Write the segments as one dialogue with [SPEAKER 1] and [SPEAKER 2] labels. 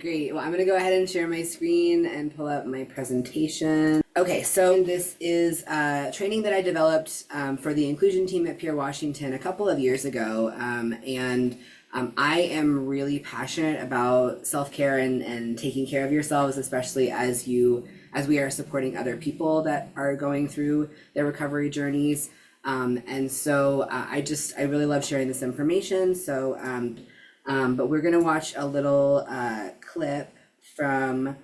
[SPEAKER 1] great. Well, I'm going to go ahead and share my screen and pull up my presentation. Okay, so this is training that I developed for the inclusion team at Peer Washington a couple of years ago. I am really passionate about self-care and taking care of yourselves, especially as we are supporting other people that are going through their recovery journeys. I really love sharing this information. But we're going to watch a little clip from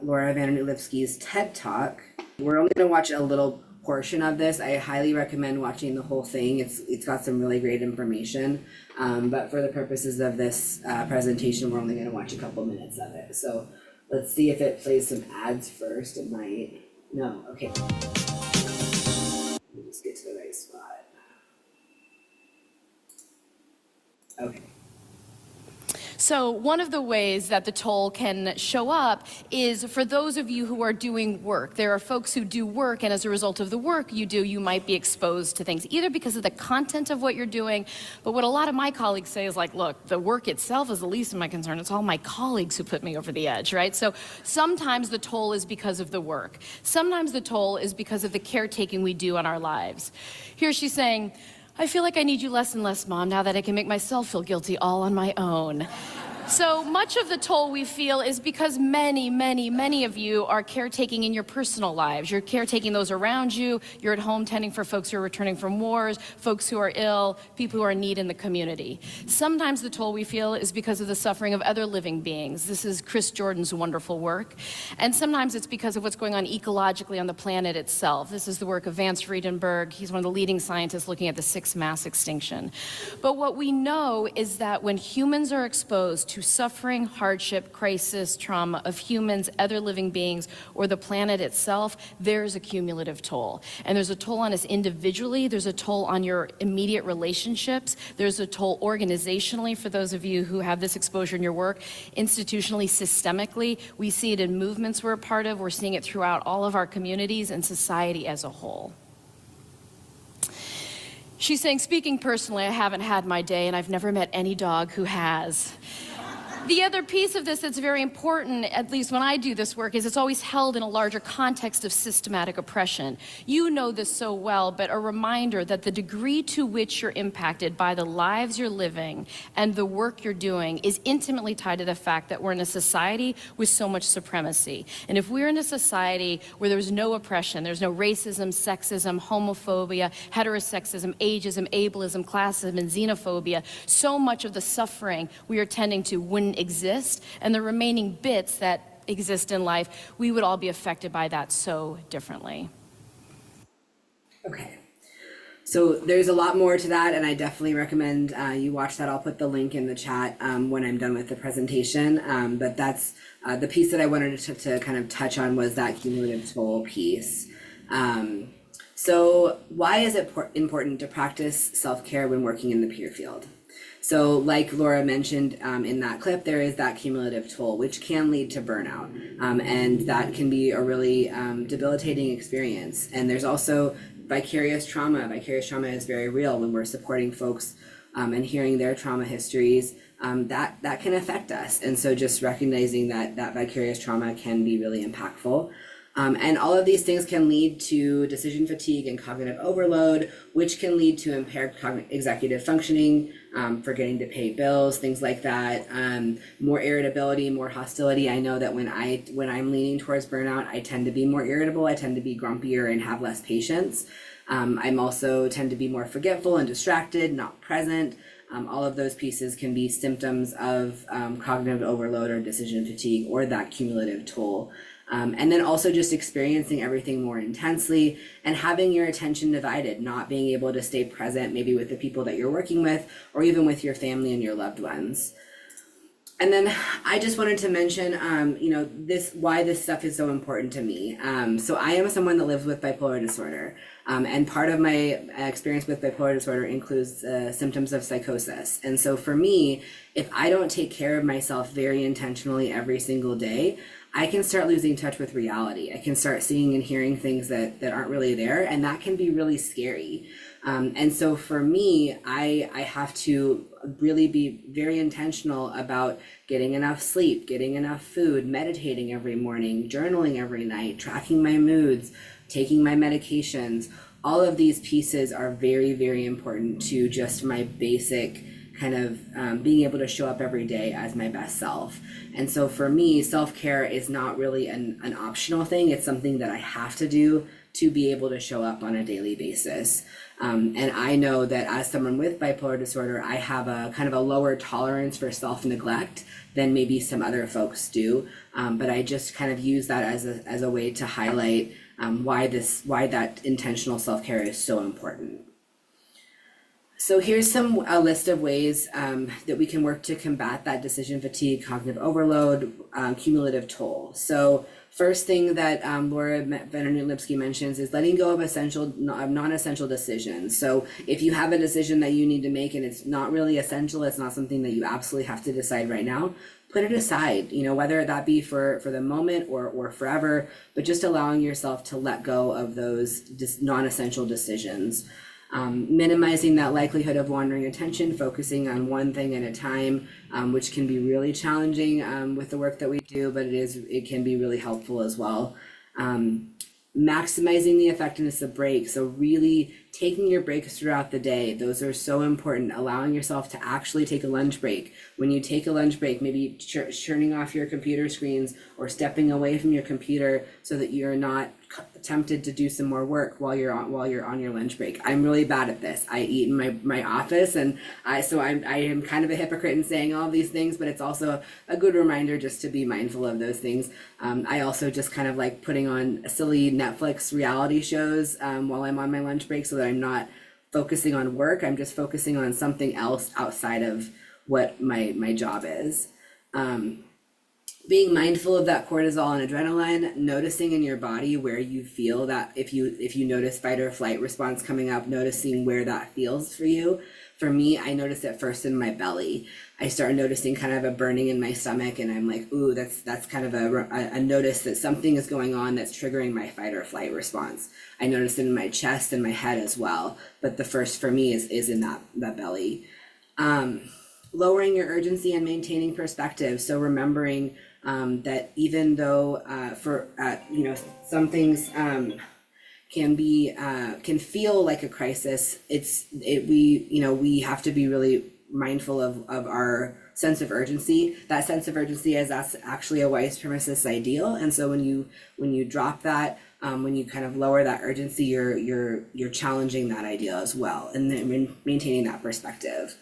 [SPEAKER 1] Laura Vandernoot Lipsky's TED Talk. We're only going to watch a little portion of this. I highly recommend watching the whole thing. It's got some really great information. But for the purposes of this presentation, we're only going to watch a couple minutes of it. So let's see if it plays some ads first. It might. No. Okay. Let me just get to the right spot. Okay.
[SPEAKER 2] So one of the ways that the toll can show up is for those of you who are doing work. There are folks who do work, and as a result of the work you do, you might be exposed to things, either because of the content of what you're doing, but what a lot of my colleagues say is like, look, the work itself is the least of my concern. It's all my colleagues who put me over the edge, right? So sometimes the toll is because of the work. Sometimes the toll is because of the caretaking we do on our lives. Here she's saying, I feel like I need you less and less, Mom, now that I can make myself feel guilty all on my own. So much of the toll we feel is because many of you are caretaking in your personal lives. You're caretaking those around you. You're at home tending for folks who are returning from wars, folks who are ill, people who are in need in the community. Sometimes the toll we feel is because of the suffering of other living beings. This is Chris Jordan's wonderful work. And sometimes it's because of what's going on ecologically on the planet itself. This is the work of Vance Friedenberg. He's one of the leading scientists looking at the sixth mass extinction. But what we know is that when humans are exposed to suffering, hardship, crisis, trauma of humans, other living beings, or the planet itself, there's a cumulative toll. And there's a toll on us individually, there's a toll on your immediate relationships, there's a toll organizationally for those of you who have this exposure in your work, institutionally, systemically. We see it in movements we're a part of, we're seeing it throughout all of our communities and society as a whole. She's saying, speaking personally, I haven't had my day and I've never met any dog who has. The other piece of this that's very important, at least when I do this work, is it's always held in a larger context of systematic oppression. You know this so well, but a reminder that the degree to which you're impacted by the lives you're living and the work you're doing is intimately tied to the fact that we're in a society with so much supremacy. And if we're in a society where there's no oppression, there's no racism, sexism, homophobia, heterosexism, ageism, ableism, classism, and xenophobia, so much of the suffering we are tending to wouldn't exist, and the remaining bits that exist in life, we would all be affected by that so differently.
[SPEAKER 1] Okay, so there's a lot more to that, and I definitely recommend you watch that. I'll put the link in the chat when I'm done with the presentation, but that's the piece that I wanted to kind of touch on was that cumulative toll piece. So why is it important to practice self-care when working in the peer field? So like Laura mentioned in that clip, there is that cumulative toll, which can lead to burnout. And that can be a really debilitating experience. And there's also vicarious trauma. Vicarious trauma is very real when we're supporting folks and hearing their trauma histories. That can affect us. And so just recognizing that vicarious trauma can be really impactful. And all of these things can lead to decision fatigue and cognitive overload, which can lead to impaired executive functioning, forgetting to pay bills, things like that, more irritability, more hostility. I know that when I'm leaning towards burnout, I tend to be more irritable, I tend to be grumpier and have less patience. I'm also tend to be more forgetful and distracted, not present. All of those pieces can be symptoms of cognitive overload or decision fatigue or that cumulative toll. And then also just experiencing everything more intensely and having your attention divided, not being able to stay present maybe with the people that you're working with or even with your family and your loved ones. And then I just wanted to mention, why this stuff is so important to me. So I am someone that lives with bipolar disorder. And part of my experience with bipolar disorder includes symptoms of psychosis. And so for me, if I don't take care of myself very intentionally every single day, I can start losing touch with reality. I can start seeing and hearing things that aren't really there, and that can be really scary. And so for me, I have to really be very intentional about getting enough sleep, getting enough food, meditating every morning, journaling every night, tracking my moods, taking my medications. All of these pieces are very, very important to just my basic kind of being able to show up every day as my best self. And so for me, self-care is not really an optional thing. It's something that I have to do to be able to show up on a daily basis. And I know that as someone with bipolar disorder, I have a kind of a lower tolerance for self-neglect than maybe some other folks do. But I just kind of use that as a way to highlight why that intentional self-care is so important. So here's a list of ways that we can work to combat that decision fatigue, cognitive overload, cumulative toll. So first thing that Laura Dernoot Lipsky mentions is letting go of non-essential decisions. So if you have a decision that you need to make and it's not really essential, it's not something that you absolutely have to decide right now, put it aside, whether that be for the moment or forever, but just allowing yourself to let go of those non-essential decisions. Minimizing that likelihood of wandering attention, focusing on one thing at a time, which can be really challenging with the work that we do, but it can be really helpful as well. Maximizing the effectiveness of breaks, so really taking your breaks throughout the day. Those are so important. Allowing yourself to actually take a lunch break. When you take a lunch break, maybe turning off your computer screens or stepping away from your computer so that you're not tempted to do some more work while you're on your lunch break. I'm really bad at this. I eat in my office, and I am kind of a hypocrite in saying all these things, but it's also a good reminder just to be mindful of those things. I also just kind of like putting on silly Netflix reality shows while I'm on my lunch break, so that I'm not focusing on work. I'm just focusing on something else outside of what my job is. Being mindful of that cortisol and adrenaline, noticing in your body where you feel that, if you notice fight or flight response coming up, noticing where that feels for you. For me, I notice it first in my belly. I start noticing kind of a burning in my stomach, and I'm like, ooh, that's kind of a notice that something is going on that's triggering my fight or flight response. I notice it in my chest and my head as well, but the first for me is in that belly. Lowering your urgency and maintaining perspective. So remembering that even though some things can feel like a crisis, we have to be really mindful of our sense of urgency. That sense of urgency is actually a white supremacist ideal, and so when you drop that, when you kind of lower that urgency, you're challenging that ideal as well, and then maintaining that perspective.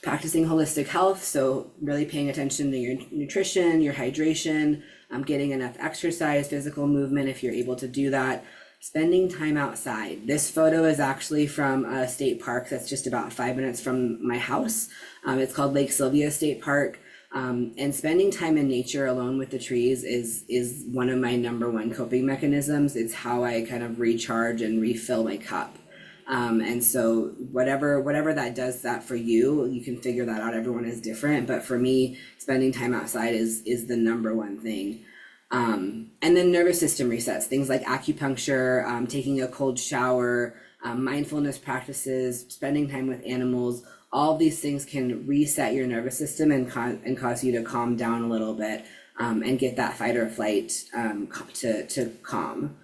[SPEAKER 1] Practicing holistic health, so really paying attention to your nutrition, your hydration, getting enough exercise, physical movement if you're able to do that, spending time outside. This photo is actually from a state park that's just about 5 minutes from my house. It's called Lake Sylvia State Park, and spending time in nature alone with the trees is one of my number one coping mechanisms. It's how I kind of recharge and refill my cup. And so whatever that does that for you, you can figure that out. Everyone is different, but for me, spending time outside is the number one thing. And then nervous system resets, things like acupuncture, taking a cold shower, mindfulness practices, spending time with animals. All of these things can reset your nervous system and cause you to calm down a little bit, and get that fight or flight to calm.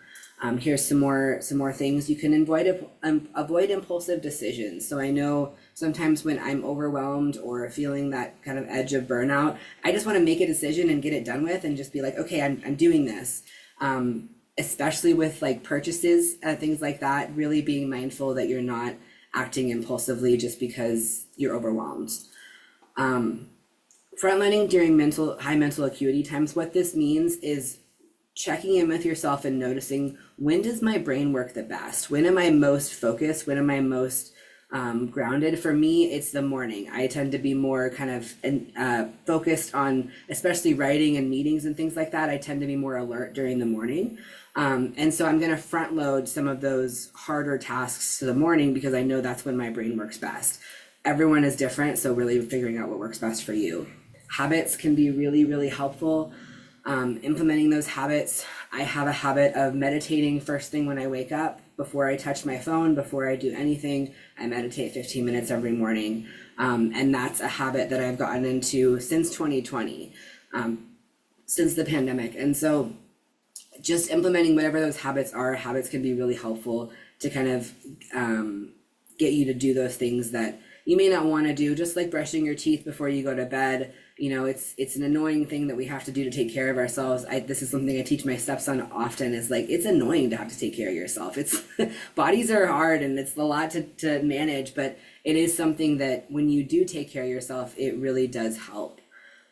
[SPEAKER 1] Here's some more things you can avoid impulsive decisions. So I know sometimes when I'm overwhelmed or feeling that kind of edge of burnout, I just want to make a decision and get it done with, and just be like, okay, I'm doing this. Especially with like purchases, things like that, really being mindful that you're not acting impulsively just because you're overwhelmed. Frontlining during high mental acuity times. What this means is checking in with yourself and noticing, when does my brain work the best? When am I most focused? When am I most grounded? For me, it's the morning. I tend to be more kind of focused on, especially writing and meetings and things like that. I tend to be more alert during the morning. And so I'm going to front load some of those harder tasks to the morning, because I know that's when my brain works best. Everyone is different, so really figuring out what works best for you. Habits can be really, really helpful. Implementing those habits. I have a habit of meditating first thing when I wake up. Before I touch my phone, before I do anything, I meditate 15 minutes every morning. And that's a habit that I've gotten into since 2020, since the pandemic. And so just implementing whatever those habits are, habits can be really helpful to kind of get you to do those things that you may not want to do, just like brushing your teeth before you go to bed. You know, it's an annoying thing that we have to do to take care of ourselves. This is something I teach my stepson often, is like, it's annoying to have to take care of yourself. It's bodies are hard and it's a lot to manage, but it is something that when you do take care of yourself, it really does help.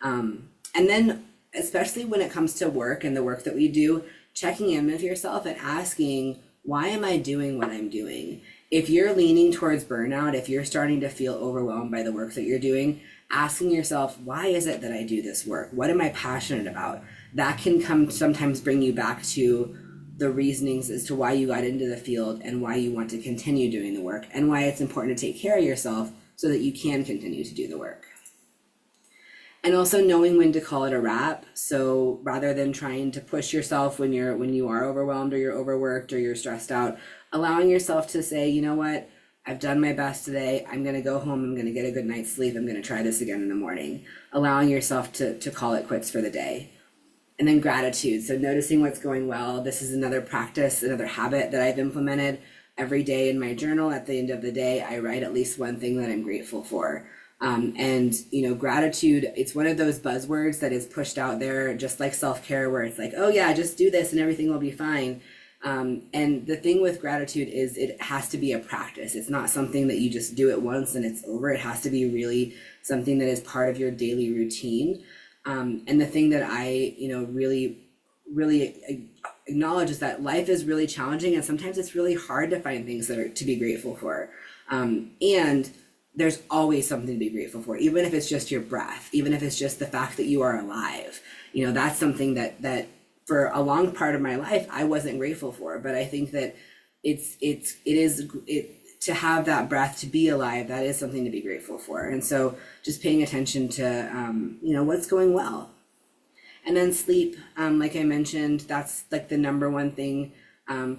[SPEAKER 1] And then especially when it comes to work and the work that we do, checking in with yourself and asking, why am I doing what I'm doing? If you're leaning towards burnout, if you're starting to feel overwhelmed by the work that you're doing, asking yourself, why is it that I do this work? What am I passionate about? That can sometimes bring you back to the reasonings as to why you got into the field and why you want to continue doing the work and why it's important to take care of yourself so that you can continue to do the work. And also knowing when to call it a wrap. So rather than trying to push yourself when you are overwhelmed or you're overworked or you're stressed out, allowing yourself to say, you know what, I've done my best today. I'm going to go home. I'm going to get a good night's sleep. I'm going to try this again in the morning. Allowing yourself to call it quits for the day. And then gratitude. So noticing what's going well. This is another practice, another habit that I've implemented every day in my journal. At the end of the day, I write at least one thing that I'm grateful for. And, you know, gratitude, it's one of those buzzwords that is pushed out there, just like self-care, where it's like, oh yeah, just do this and everything will be fine. And the thing with gratitude is it has to be a practice. It's not something that you just do it once and it's over. It has to be really something that is part of your daily routine. And the thing that I, you know, really acknowledge is that life is really challenging and sometimes it's really hard to find things that are to be grateful for. And there's always something to be grateful for, even if it's just your breath, even if it's just the fact that you are alive. You know, that's something that for a long part of my life, I wasn't grateful for, but I think that it is to have that breath, to be alive, that is something to be grateful for. And so just paying attention to, you know, what's going well. And then sleep, like I mentioned, that's like the number one thing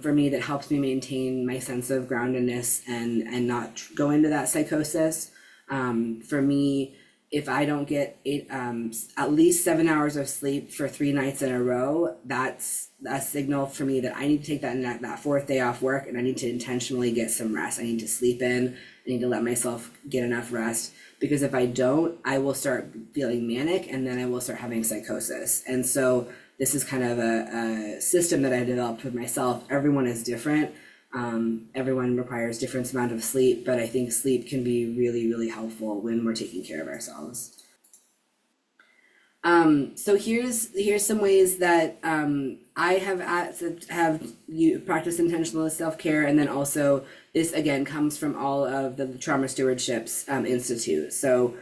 [SPEAKER 1] for me that helps me maintain my sense of groundedness and not go into that psychosis. For me, if I don't get at least 7 hours of sleep for 3 nights in a row, that's a signal for me that I need to take that fourth day off work and I need to intentionally get some rest. I need to sleep in. I need to let myself get enough rest, because if I don't, I will start feeling manic and then I will start having psychosis. And so this is kind of a system that I developed with myself. Everyone is different. Everyone requires different amount of sleep, but I think sleep can be really, really helpful when we're taking care of ourselves. So here's some ways that I have you practice intentional self-care, and then also this again comes from all of the Trauma Stewardships Institute. So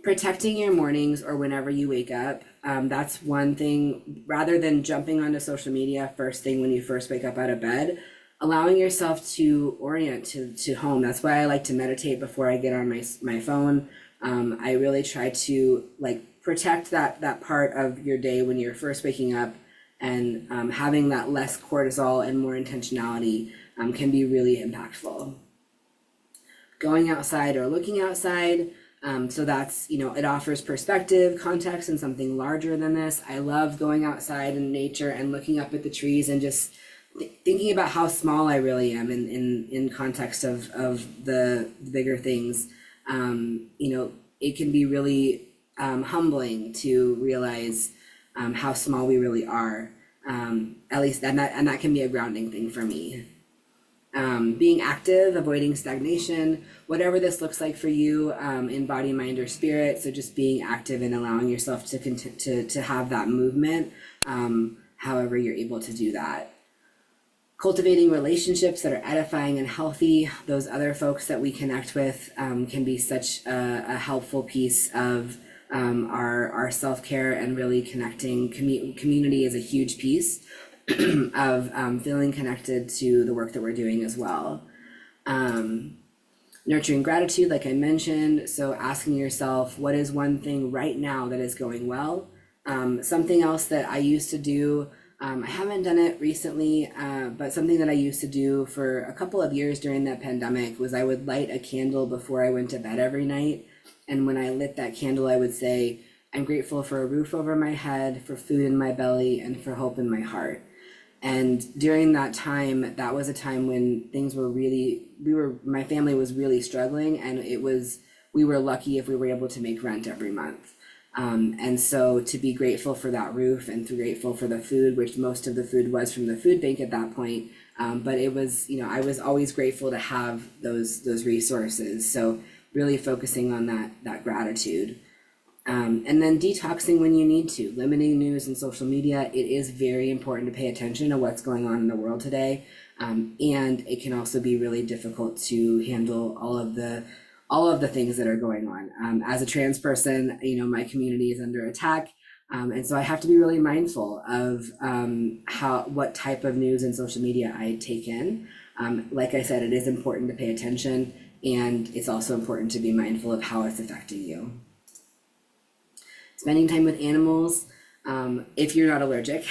[SPEAKER 1] protecting your mornings or whenever you wake up. That's one thing. Rather than jumping onto social media first thing when you first wake up out of bed, allowing yourself to orient to home. That's why I like to meditate before I get on my phone. I really try to protect that part of your day when you're first waking up, and having that less cortisol and more intentionality can be really impactful. Going outside or looking outside. So that's, you know, it offers perspective, context, and something larger than this. I love going outside in nature and looking up at the trees and just thinking about how small I really am in context of the bigger things. You know, it can be really humbling to realize how small we really are. At least, and that can be a grounding thing for me. Being active, avoiding stagnation, whatever this looks like for you in body, mind, or spirit. So just being active and allowing yourself to have that movement, however you're able to do that. Cultivating relationships that are edifying and healthy. Those other folks that we connect with can be such a helpful piece of our self-care, and really connecting. Community is a huge piece of feeling connected to the work that we're doing as well. Nurturing gratitude, like I mentioned. So asking yourself, what is one thing right now that is going well Something else that I used to do, I haven't done it recently, but something that I used to do for a couple of years during the pandemic was I would light a candle before I went to bed every night. And when I lit that candle, I would say, I'm grateful for a roof over my head, for food in my belly, and for hope in my heart. And during that time, that was a time when things were really, my family was really struggling, and we were lucky if we were able to make rent every month. And so to be grateful for that roof and grateful for the food, which most of the food was from the food bank at that point. But it was, I was always grateful to have those resources. So really focusing on that gratitude. And then detoxing when you need to, limiting news and social media. It is very important to pay attention to what's going on in the world today. And it can also be really difficult to handle all of the things that are going on. As a trans person, my community is under attack. And so I have to be really mindful of what type of news and social media I take in. Like I said, it is important to pay attention, and it's also important to be mindful of how it's affecting you. Spending time with animals, if you're not allergic,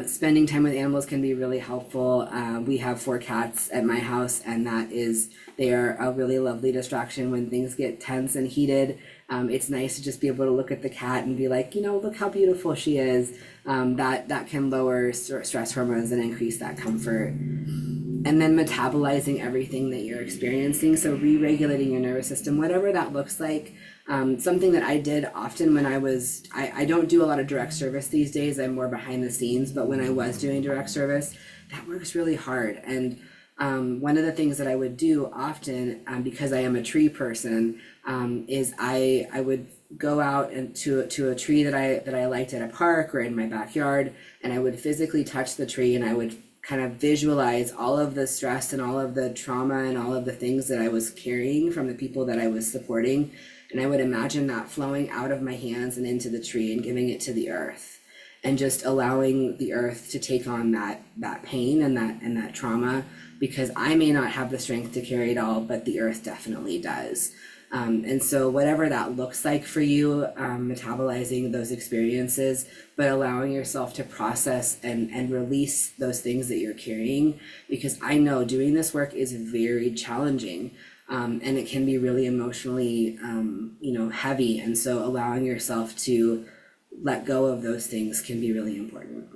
[SPEAKER 1] spending time with animals can be really helpful. We have 4 cats at my house, and they are a really lovely distraction when things get tense and heated. It's nice to just be able to look at the cat and be like, look how beautiful she is. That can lower stress hormones and increase that comfort. And then metabolizing everything that you're experiencing. So re-regulating your nervous system, whatever that looks like. Something that I did often when I don't do a lot of direct service these days. I'm more behind the scenes, but when I was doing direct service, that works really hard. And one of the things that I would do often, because I am a tree person, is I would go out to a tree that I liked at a park or in my backyard, and I would physically touch the tree, and I would kind of visualize all of the stress and all of the trauma and all of the things that I was carrying from the people that I was supporting. And I would imagine that flowing out of my hands and into the tree and giving it to the earth, and just allowing the earth to take on that pain and that trauma, because I may not have the strength to carry it all, but the earth definitely does. And so whatever that looks like for you, metabolizing those experiences, but allowing yourself to process and release those things that you're carrying, because I know doing this work is very challenging. And it can be really emotionally, heavy. And so allowing yourself to let go of those things can be really important.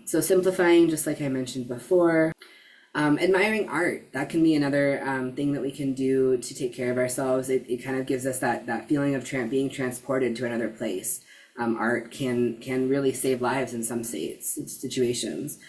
[SPEAKER 1] So simplifying, just like I mentioned before. Admiring art, that can be another thing that we can do to take care of ourselves. It kind of gives us that feeling of being transported to another place. Art can really save lives in some situations.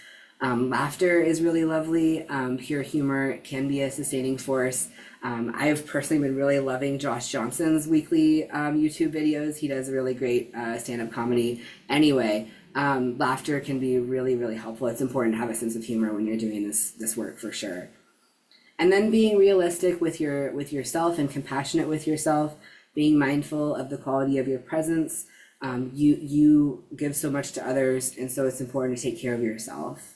[SPEAKER 1] Laughter is really lovely. Pure humor can be a sustaining force. I've personally been really loving Josh Johnson's weekly YouTube videos. He does a really great stand-up comedy. Anyway, laughter can be really, really helpful. It's important to have a sense of humor when you're doing this work, for sure. And then being realistic with yourself and compassionate with yourself, being mindful of the quality of your presence. You give so much to others, and so it's important to take care of yourself.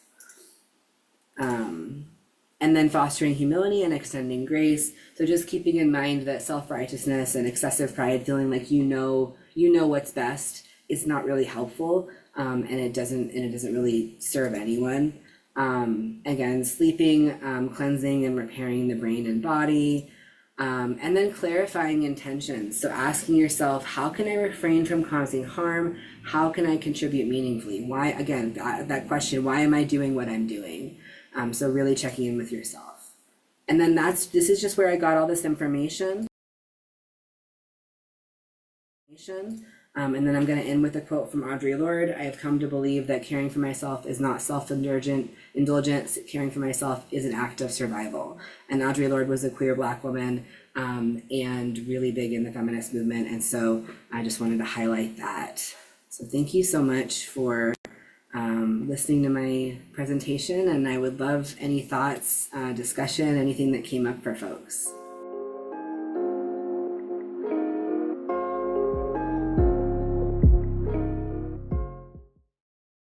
[SPEAKER 1] And then fostering humility and extending grace. So just keeping in mind that self-righteousness and excessive pride, feeling like you know what's best, is not really helpful, and it doesn't really serve anyone. Again, sleeping, cleansing and repairing the brain and body, and then clarifying intentions. So asking yourself, how can I refrain from causing harm? How can I contribute meaningfully? Why, again, that question, why am I doing what I'm doing? So really checking in with yourself. And then this is just where I got all this information. And then I'm going to end with a quote from Audre Lorde. I have come to believe that caring for myself is not self-indulgent. Caring for myself is an act of survival. And Audre Lorde was a queer Black woman, and really big in the feminist movement. And so I just wanted to highlight that. So thank you so much for listening to my presentation, and I would love any thoughts, discussion, anything that came up for folks.